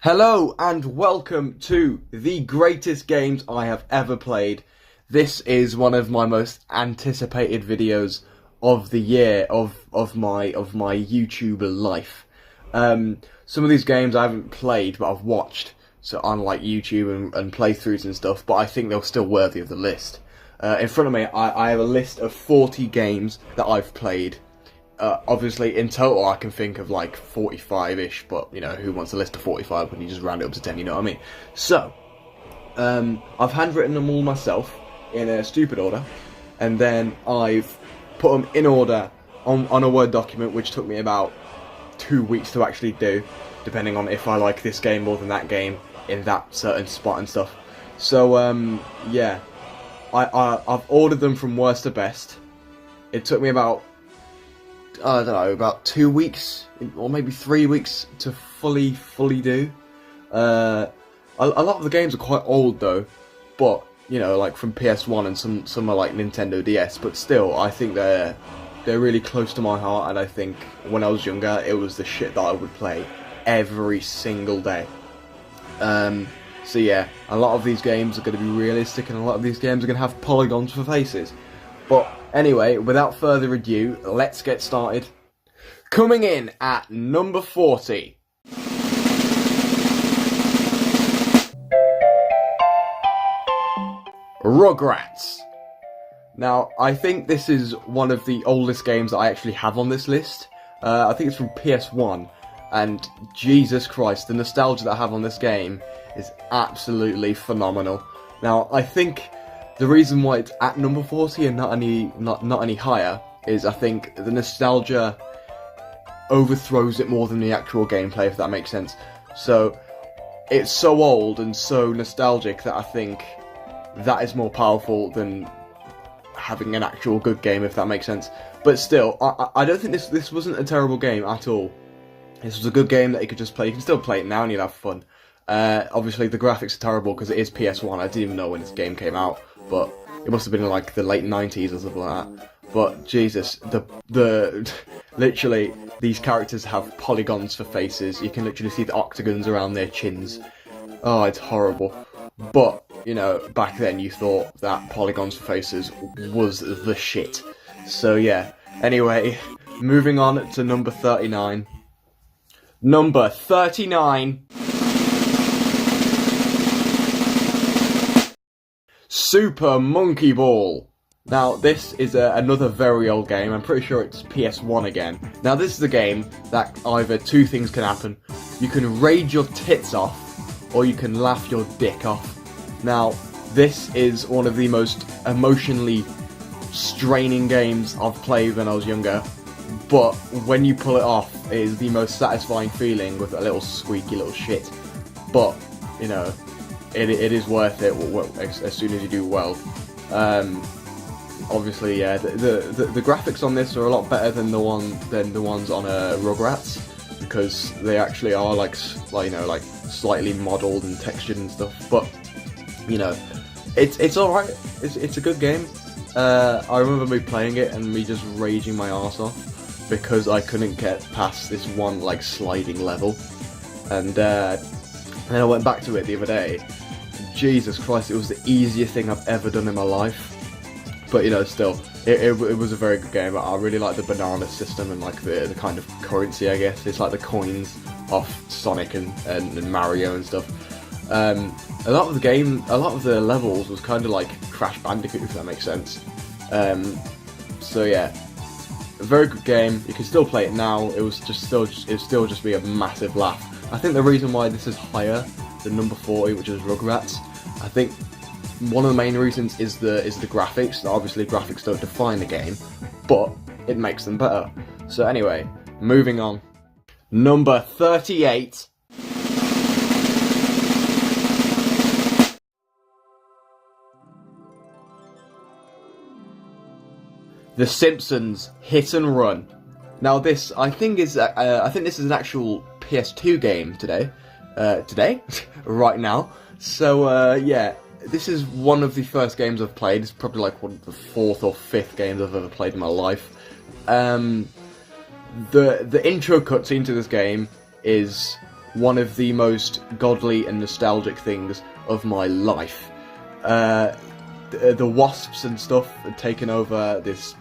Hello and welcome to the greatest games I have ever played. This is one of my most anticipated videos of the year of my YouTuber life. Some of these games I haven't played but I've watched so on like YouTube and playthroughs and stuff, but I think they're still worthy of the list. In front of me I have a list of 40 games that I've played. Obviously, in total, I can think of like 45-ish, but, you know, who wants a list of 45 when you just round it up to 10, you know what I mean? So, I've handwritten them all myself in a stupid order, and then I've put them in order on a Word document, which took me about 2 weeks to actually do, depending on if I like this game more than that game in that certain spot and stuff. So, yeah, I've ordered them from worst to best. It took me about, I don't know, about 2 weeks or maybe 3 weeks to fully do. A lot of the games are quite old though, but you know, like from PS1 and some are like Nintendo DS, but still, I think they're really close to my heart, and I think when I was younger, it was the shit that I would play every single day. So yeah, a lot of these games are going to be realistic, and a lot of these games are going to have polygons for faces. But anyway, without further ado, let's get started. Coming in at number 40. Rugrats. Now, I think this is one of the oldest games that I actually have on this list. I think it's from PS1, and Jesus Christ, the nostalgia that I have on this game is absolutely phenomenal. Now, I think the reason why it's at number 40 and not any higher is I think the nostalgia overthrows it more than the actual gameplay, if that makes sense. So it's so old and so nostalgic that I think that is more powerful than having an actual good game, if that makes sense. But still, I don't think this wasn't a terrible game at all. This was a good game that you could just play. You can still play it now and you'll have fun. Obviously the graphics are terrible because it is PS1. I didn't even know when this game came out, but it must have been in like the late 90s or something like that. But Jesus, the literally these characters have polygons for faces. You can literally see the octagons around their chins. Oh, it's horrible. But you know, back then you thought that polygons for faces was the shit. So yeah. Anyway, moving on to number 39. Number 39. Super Monkey Ball. Now, this is another very old game. I'm pretty sure it's PS1 again. Now, this is a game that either two things can happen. You can rage your tits off, or you can laugh your dick off. Now, this is one of the most emotionally straining games I've played when I was younger. But when you pull it off, it is the most satisfying feeling with a little squeaky little shit. But, you know, it is worth it as soon as you do well. Obviously, yeah, the graphics on this are a lot better than the ones on Rugrats, because they actually are like you know, like slightly modelled and textured and stuff. But you know, it's all right. It's a good game. I remember me playing it and me just raging my arse off because I couldn't get past this one like sliding level, and then I went back to it the other day. Jesus Christ, it was the easiest thing I've ever done in my life. But you know, still, it was a very good game. I really like the banana system and like the kind of currency, I guess. It's like the coins off Sonic and Mario and stuff. A lot of the levels was kind of like Crash Bandicoot, if that makes sense. So yeah, a very good game. You can still play it now. It still just be a massive laugh. I think the reason why this is higher than number 40, which is Rugrats, I think one of the main reasons is the graphics. Obviously, graphics don't define the game, but it makes them better. So anyway, moving on. Number 38. The Simpsons Hit and Run. Now this, I think this is an actual PS2 game today, right now. So yeah, this is one of the first games I've played. It's probably like one of the 4th or 5th games I've ever played in my life. The intro cutscene to this game is one of the most godly and nostalgic things of my life. The wasps and stuff had taken over this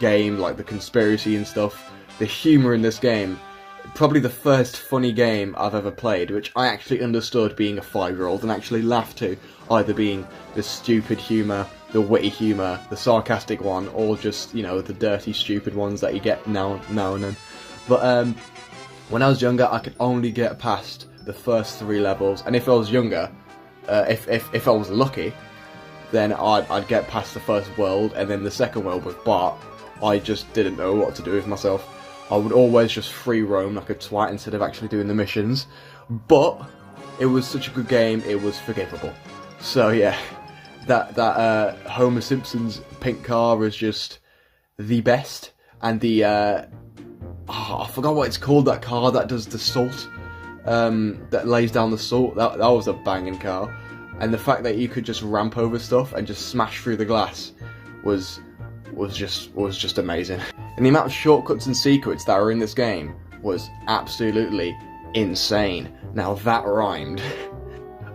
game, like the conspiracy and stuff. The humour in this game, probably the first funny game I've ever played, which I actually understood being a 5-year-old and actually laughed to, either being the stupid humour, the witty humour, the sarcastic one, or just, you know, the dirty, stupid ones that you get now and then. But when I was younger, I could only get past the first 3 levels, and if I was younger, if I was lucky, then I'd get past the first world, and then the second world was Bart. I just didn't know what to do with myself. I would always just free roam like a twat instead of actually doing the missions. But it was such a good game, it was forgivable. So yeah, that Homer Simpson's pink car is just the best. And the I forgot what it's called, that car that does the salt, that lays down the salt. That was a banging car. And the fact that you could just ramp over stuff and just smash through the glass was just amazing. And the amount of shortcuts and secrets that are in this game was absolutely insane. Now that rhymed.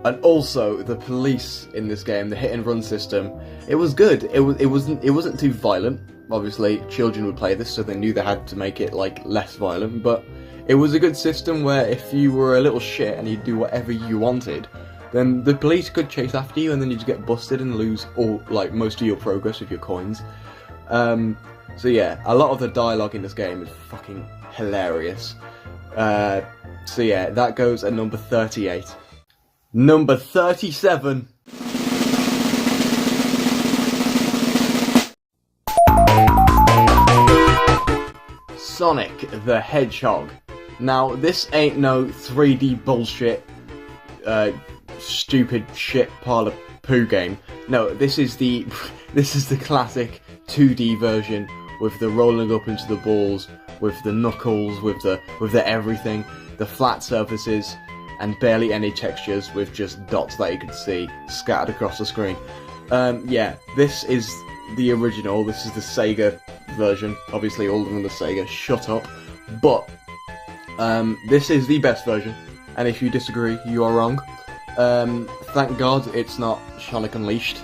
And also the police in this game, the hit and run system, it was good. It wasn't too violent. Obviously, children would play this, so they knew they had to make it like less violent. But it was a good system where if you were a little shit and you'd do whatever you wanted, then the police could chase after you, and then you'd get busted and lose most of your progress with your coins. So yeah, a lot of the dialogue in this game is fucking hilarious. So yeah, that goes at number 38. Number 37. Sonic the Hedgehog. Now, this ain't no 3D bullshit, stupid shit pile of poo game. No, this is the classic 2D version with the rolling up into the balls, with the knuckles, with the everything, the flat surfaces, and barely any textures, with just dots that you can see scattered across the screen. Yeah, this is the original. This is the Sega version. Obviously, all of them are the Sega. Shut up. But this is the best version, and if you disagree, you are wrong. Thank God it's not Sonic Unleashed,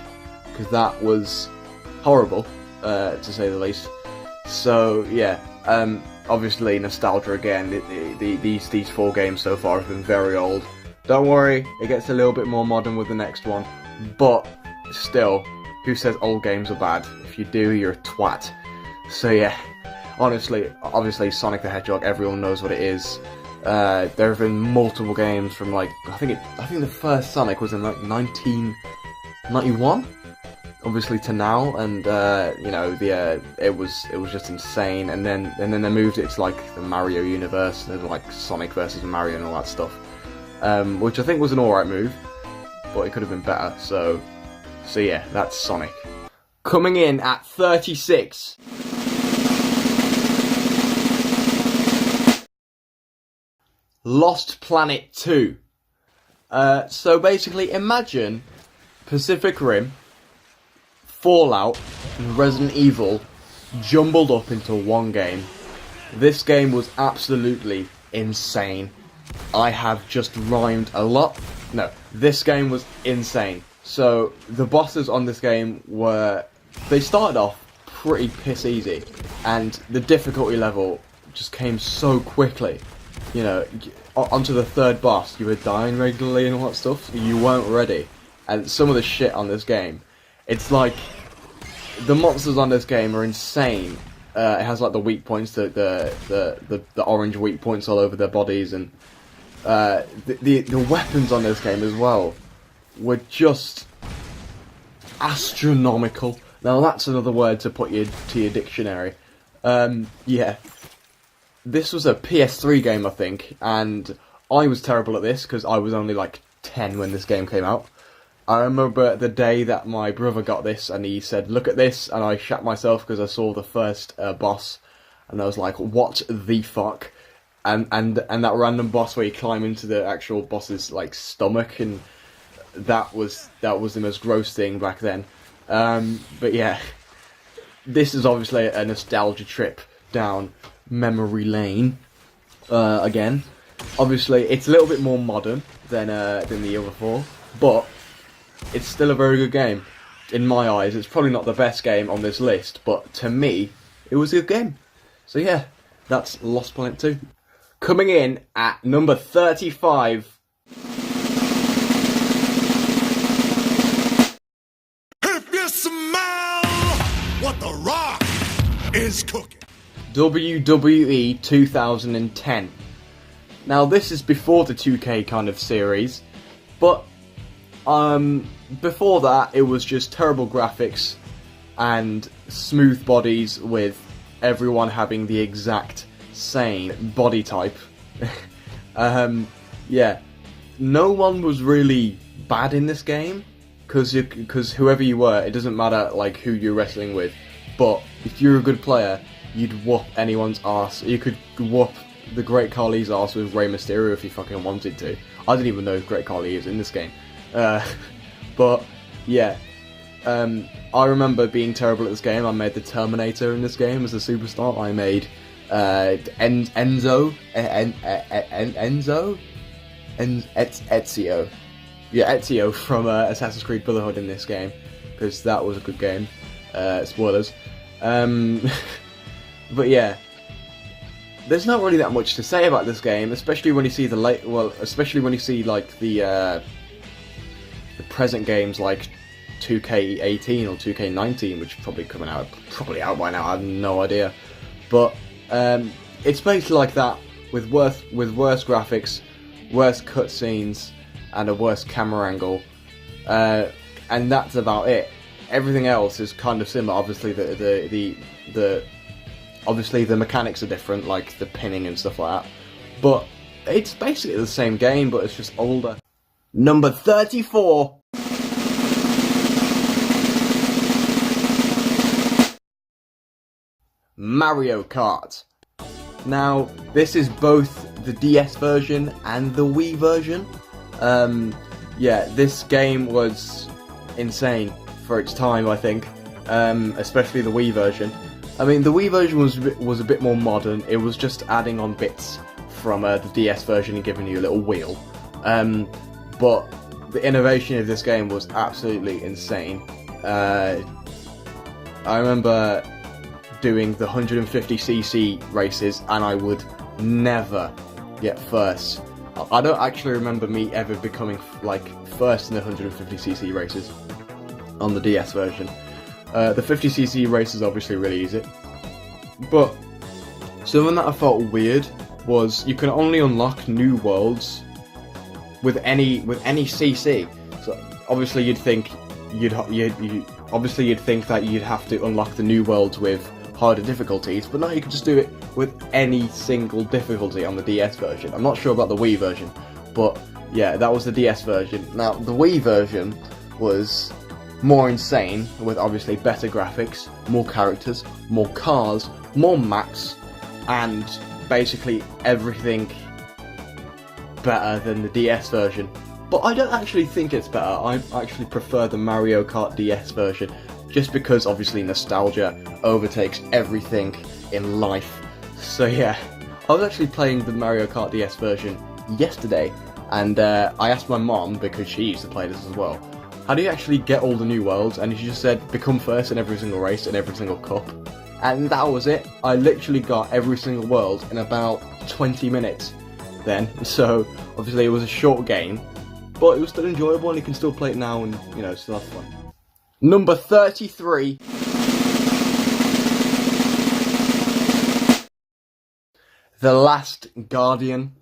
because that was horrible, to say the least. So yeah, obviously nostalgia again. These 4 games so far have been very old. Don't worry, it gets a little bit more modern with the next one, but still, who says old games are bad? If you do, you're a twat. So yeah, honestly, obviously Sonic the Hedgehog, everyone knows what it is. There have been multiple games from I think the first Sonic was in like 1991, obviously, to now, and you know, it was just insane. And then they moved it to like the Mario universe, and like Sonic versus Mario and all that stuff, which I think was an alright move, but it could have been better. So yeah, that's Sonic. Coming in at 36. Lost Planet 2. So basically, imagine Pacific Rim, Fallout, and Resident Evil jumbled up into one game. This game was absolutely insane. I have just rhymed a lot. No, this game was insane. So the bosses on this game they started off pretty piss easy, and the difficulty level just came so quickly. You know, onto the 3rd boss, you were dying regularly and all that stuff. You weren't ready. And some of the shit on this game, it's like, the monsters on this game are insane. It has like the weak points, the orange weak points all over their bodies, and the weapons on this game as well were just astronomical. Now that's another word to put to your dictionary. Yeah. This was a PS3 game, I think, and I was terrible at this because I was only like 10 when this game came out. I remember the day that my brother got this and he said, "Look at this," and I shat myself because I saw the first boss, and I was like, "What the fuck?" And that random boss where you climb into the actual boss's like stomach, and that was the most gross thing back then. But yeah, this is obviously a nostalgia trip down memory lane again. Obviously, it's a little bit more modern than the other four, but it's still a very good game. In my eyes, it's probably not the best game on this list, but to me, it was a good game. So yeah, that's Lost Planet 2. Coming in at number 35. If you smell what The Rock is cooking. WWE 2010. Now this is before the 2K kind of series, but before that it was just terrible graphics and smooth bodies with everyone having the exact same body type. Yeah, no one was really bad in this game because whoever you were, it doesn't matter like who you're wrestling with, but if you're a good player, you'd whoop anyone's ass. You could whoop the Great Khali's ass with Rey Mysterio if you fucking wanted to. I didn't even know if Great Khali is in this game. But yeah, I remember being terrible at this game. I made the Terminator in this game as a superstar. I made Ezio. Yeah, Ezio from Assassin's Creed Brotherhood in this game, because that was a good game. Spoilers. But yeah, there's not really that much to say about this game, especially when you see especially when you see like the present games like 2K18 or 2K19, which are probably out by now. I have no idea, but it's basically like that with worse graphics, worse cutscenes, and a worse camera angle, and that's about it. Everything else is kind of similar. Obviously, obviously the mechanics are different, like the pinning and stuff like that, but it's basically the same game, but it's just older. Number 34. Mario Kart. Now, this is both the DS version and the Wii version. Yeah, this game was insane for its time, I think, especially the Wii version. I mean, the Wii version was a bit more modern. It was just adding on bits from the DS version and giving you a little wheel. But the innovation of this game was absolutely insane. I remember doing the 150cc races, and I would never get first. I don't actually remember me ever becoming like first in the 150cc races on the DS version. The 50cc race is obviously really easy, but something that I felt weird was you can only unlock new worlds with any CC. So obviously you'd think that you'd have to unlock the new worlds with harder difficulties, but no, you can just do it with any single difficulty on the DS version. I'm not sure about the Wii version, but yeah, that was the DS version. Now, the Wii version was more insane, with obviously better graphics, more characters, more cars, more maps, and basically everything better than the DS version. But I don't actually think it's better. I actually prefer the Mario Kart DS version, just because obviously nostalgia overtakes everything in life. So yeah, I was actually playing the Mario Kart DS version yesterday, and I asked my mom, because she used to play this as well, how do you actually get all the new worlds? And she just said, become first in every single race and every single cup. And that was it. I literally got every single world in about 20 minutes then. So obviously it was a short game, but it was still enjoyable, and you can still play it now and, you know, still have fun. Number 33. The Last Guardian.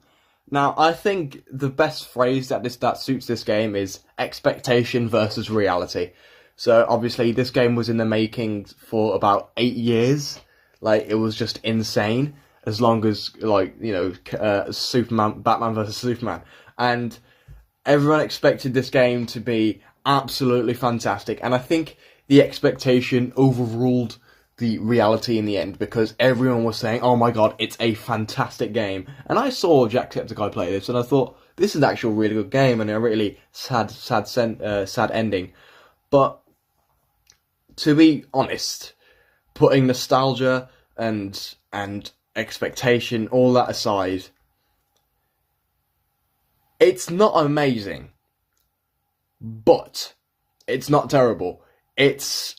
Now, I think the best phrase that suits this game is expectation versus reality. So obviously this game was in the making for about 8 years. Like, it was just insane. As long as, like, you know, Batman versus Superman. And everyone expected this game to be absolutely fantastic, and I think the expectation overruled the reality in the end, because everyone was saying, oh my god, it's a fantastic game. And I saw Jacksepticeye play this, and I thought, this is actually a really good game, and a really sad ending. But to be honest, putting nostalgia and expectation, all that aside, It's not amazing, but it's not terrible. It's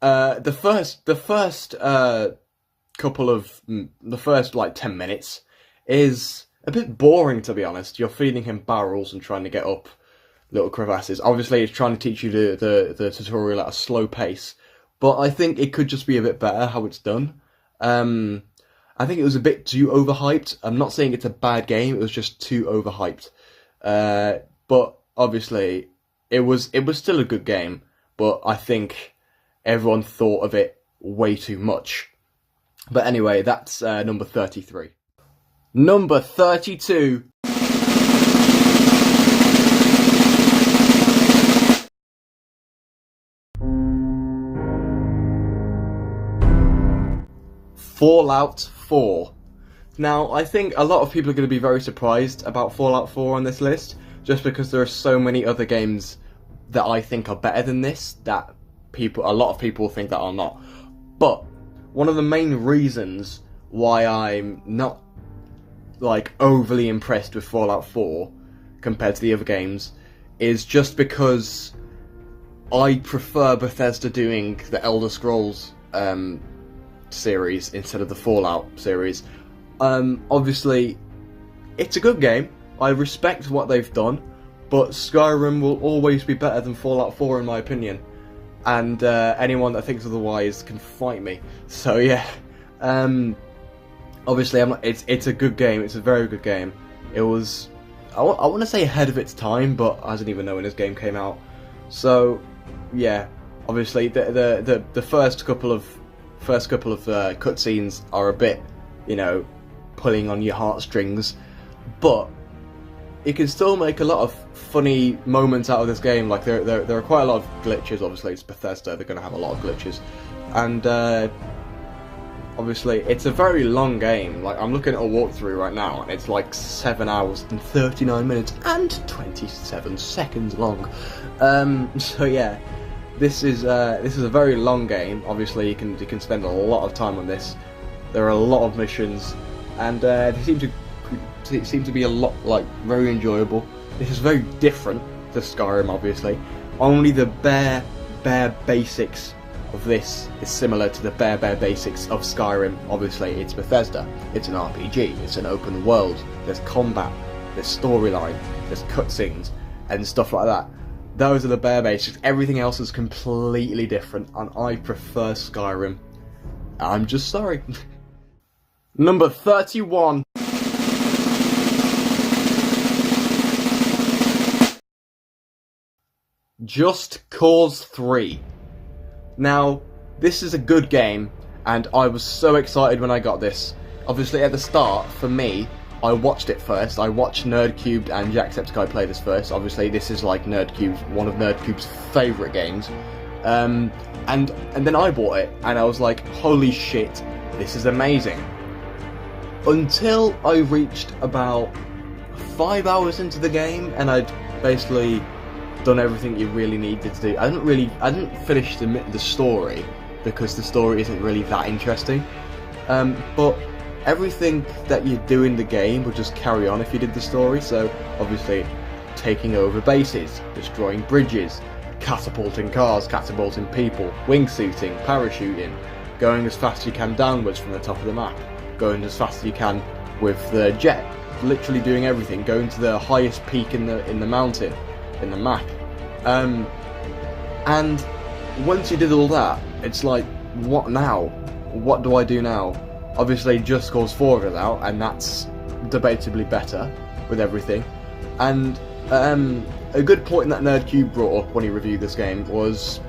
the first like 10 minutes is a bit boring, to be honest. You're feeding him barrels and trying to get up little crevasses. Obviously, it's trying to teach you the tutorial at a slow pace, but I think it could just be a bit better how it's done. I think it was a bit too overhyped. I'm not saying it's a bad game, it was just too overhyped. But obviously, it was still a good game, but I think everyone thought of it way too much. But anyway, that's number 33. Number 32. Fallout 4. Now, I think a lot of people are going to be very surprised about Fallout 4 on this list, just because there are so many other games that I think are better than this, that a lot of people think that are not. But one of the main reasons why I'm not like overly impressed with Fallout 4 compared to the other games is just because I prefer Bethesda doing the Elder Scrolls series instead of the Fallout series. Obviously, it's a good game. I respect what they've done, but Skyrim will always be better than Fallout 4 in my opinion. And anyone that thinks otherwise can fight me. So yeah, obviously it's a good game. It's a very good game. It was, I want to say ahead of its time, but I don't even know when this game came out. So yeah, obviously the first couple of cutscenes are a bit, pulling on your heartstrings, but you can still make a lot of funny moments out of this game. Like there are quite a lot of glitches. Obviously, it's Bethesda; they're going to have a lot of glitches, and obviously, it's a very long game. Like I'm looking at a walkthrough right now, and it's like 7 hours and 39 minutes and 27 seconds long. So yeah, this is a very long game. Obviously, you can spend a lot of time on this. There are a lot of missions, and they seem to be a lot, like, very enjoyable. This is very different to Skyrim, obviously. Only the bare basics of this is similar to the bare basics of Skyrim. Obviously, it's Bethesda. It's an RPG. It's an open world. There's combat. There's storyline. There's cutscenes and stuff like that. Those are the bare basics. Everything else is completely different, and I prefer Skyrim. I'm just sorry. Number 31. Just Cause 3. Now, this is a good game, and I was so excited when I got this. Obviously, at the start, for me, I watched it first. I watched Nerdcubed and Jacksepticeye play this first. Obviously, this is like one of Nerdcube's favourite games. And then I bought it, and I was like, holy shit, this is amazing. Until I reached about 5 hours into the game, and I'd basically done everything you really needed to do. I didn't finish the story, because the story isn't really that interesting. But everything that you do in the game would just carry on if you did the story. So obviously, taking over bases, destroying bridges, catapulting cars, catapulting people, wingsuiting, parachuting, going as fast as you can downwards from the top of the map, going as fast as you can with the jet, literally doing everything, going to the highest peak in the mountain, in the map. And once you did all that, it's like, what now? What do I do now? Obviously, Just Cause 4 is out, and that's debatably better with everything. And a good point that Nerdcube brought up when he reviewed this game was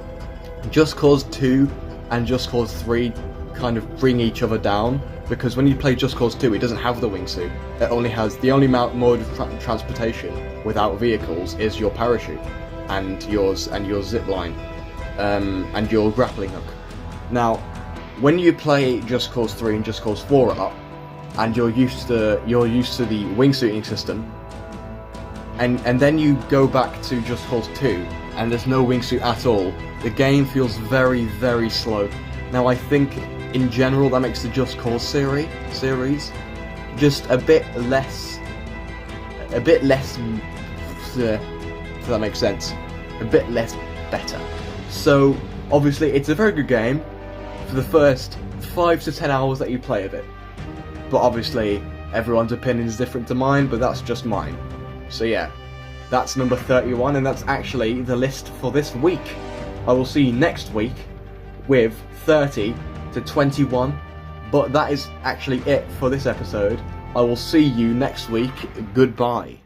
Just Cause 2 and Just Cause 3 kind of bring each other down, because when you play Just Cause 2, it doesn't have the wingsuit. It only has the only mode of transportation without vehicles is your parachute and your zip line and your grappling hook. Now, when you play Just Cause 3 and Just Cause 4 up, and you're used to the wingsuiting system, and then you go back to Just Cause 2 and there's no wingsuit at all, the game feels very, very slow. Now, I think in general that makes the Just Cause series just a bit less a bit less, if that makes sense, a bit less better. So obviously it's a very good game for the first 5 to 10 hours that you play of it. But obviously everyone's opinion is different to mine, but that's just mine. So yeah, that's number 31, and that's actually the list for this week. I will see you next week with 30 to 21, but that is actually it for this episode. I will see you next week. Goodbye.